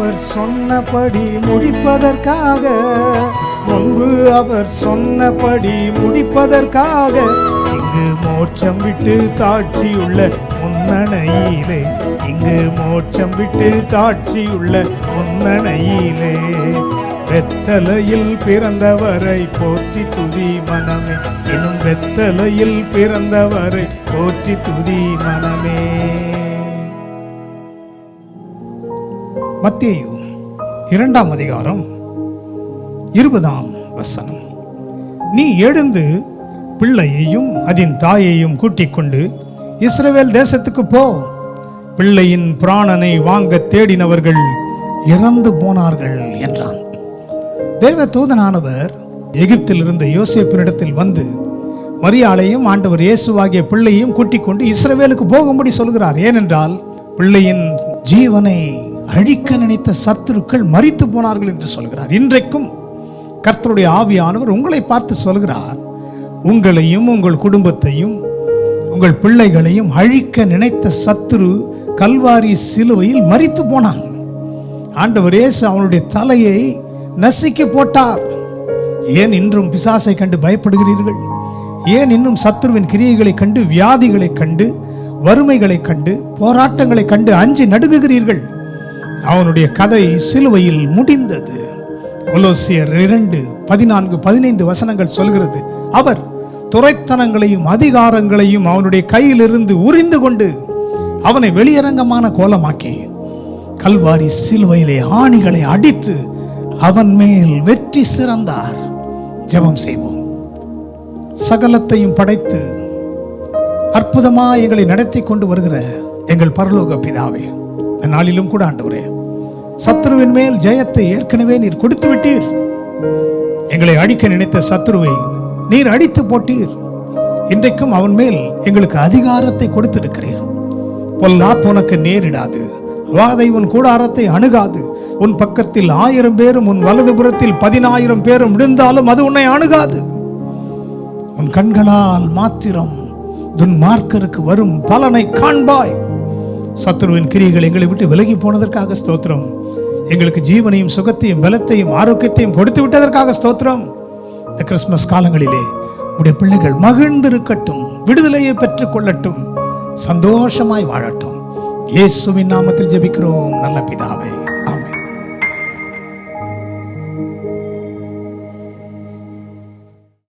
அவர் சொன்னபடி முடிப்பதற்காக, முன்பு அவர் சொன்னபடி முடிப்பதற்காக, இங்கு மோட்சம் விட்டு தாட்சியுள்ள முன்னணையிலே, இங்கு மோட்சம் விட்டு தாட்சியுள்ள முன்னணையிலே, வெத்தலையில் பிறந்தவரை போற்றி துதி மனமே, இன்னும் வெத்தலையில் பிறந்தவரை போற்றி துதி மனமே. மத்தேயு 2ஆம் அதிகாரம் 20ஆம் வசனம். நீ எழுந்து பிள்ளையையும் அதன் தாயையும் கூட்டிக் கொண்டு இஸ்ரவேல் தேசத்துக்கு போ. பிள்ளையின் பிராணனை வாங்க தேடினவர்கள் இறந்து போனார்கள் என்றான். தேவதூதனானவர் எகிப்திலிருந்து யோசேப்பினிடத்தில் வந்து மரியாளையும் ஆண்டவர் இயேசுவாகிய பிள்ளையும் கூட்டிக் கொண்டு இஸ்ரவேலுக்கு போகும்படி சொல்கிறார். ஏனென்றால் பிள்ளையின் ஜீவனை அழிக்க நினைத்த சத்துருக்கள் மரித்து போனார்கள் என்று சொல்கிறார். இன்றைக்கும் கர்த்தருடைய ஆவியானவர் உங்களை பார்த்து சொல்கிறார், உங்களையும் உங்கள் குடும்பத்தையும் உங்கள் பிள்ளைகளையும் அழிக்க நினைத்த சத்துரு கல்வாரி சிலுவையில் மரித்து போனான். ஆண்டவர் இயேசு அவனுடைய தலையை நசுக்கி போட்டார். ஏன் இன்றும் பிசாசை கண்டு பயப்படுகிறீர்கள்? ஏன் இன்னும் சத்துருவின் கிரியைகளை கண்டு, வியாதிகளை கண்டு, வறுமைகளை கண்டு, போராட்டங்களை கண்டு அஞ்சி நடுங்குகிறீர்கள்? அவனுடைய கதை சிலுவையில் முடிந்தது. கொலோசியர் 2:14-15 வசனங்கள் சொல்கிறது, அவர் துரைத்தனங்களையும் அதிகாரங்களையும் அவனுடைய கையிலிருந்து உரிந்து கொண்டு அவனை வெளியரங்கமான கோலமாக்கி கல்வாரி சிலுவையிலே ஆணிகளை அடித்து அவன் மேல் வெற்றி சிறந்தார். ஜெபம் செய்வோம். சகலத்தையும் படைத்து அற்புதமாய் எங்களை நடத்தி கொண்டு வருகிற எங்கள் பரலோக பிதாவே, இந்த நாளிலும் கூட ஆண்டவரே, சத்துருவின் மேல் ஜெயத்தை ஏற்கனவே நீர் கொடுத்து விட்டீர். எங்களை அழிக்க நினைத்த சத்துருவை நீர் அடித்து போட்டீர். இன்றைக்கும் அவன் மேல் எங்களுக்கு அதிகாரத்தை கொடுத்திருக்கிறீர். பொல்லாப்பு உனக்கு நேரிடாது, வாதை உன் கூடாரத்தை அணுகாது. உன் பக்கத்தில் 1000 பேரும் உன் வலதுபுறத்தில் 10,000 பேரும் விழுந்தாலும் அது உன்னை அணுகாது. உன் கண்களால் மாத்திரம் துன்மார்க்கருக்கு வரும் பலனை காண்பாய். சத்துருவின் கிரியைகள் எங்களை விட்டு விலகி போனதற்காக ஸ்தோத்திரம். எங்களுக்கு ஜீவனையும் சுகத்தையும் பலத்தையும் ஆரோக்கியத்தையும் கொடுத்து விட்டதற்காக ஸ்தோத்திரம். இந்த கிறிஸ்துமஸ் காலங்களிலே உடைய பிள்ளைகள் மகிழ்ந்திருக்கட்டும், விடுதலையை பெற்றுக் கொள்ளட்டும், சந்தோஷமாய் வாழட்டும். இயேசுவின் நாமத்தில் ஜெபிக்கிறோம் நல்ல பிதாவே.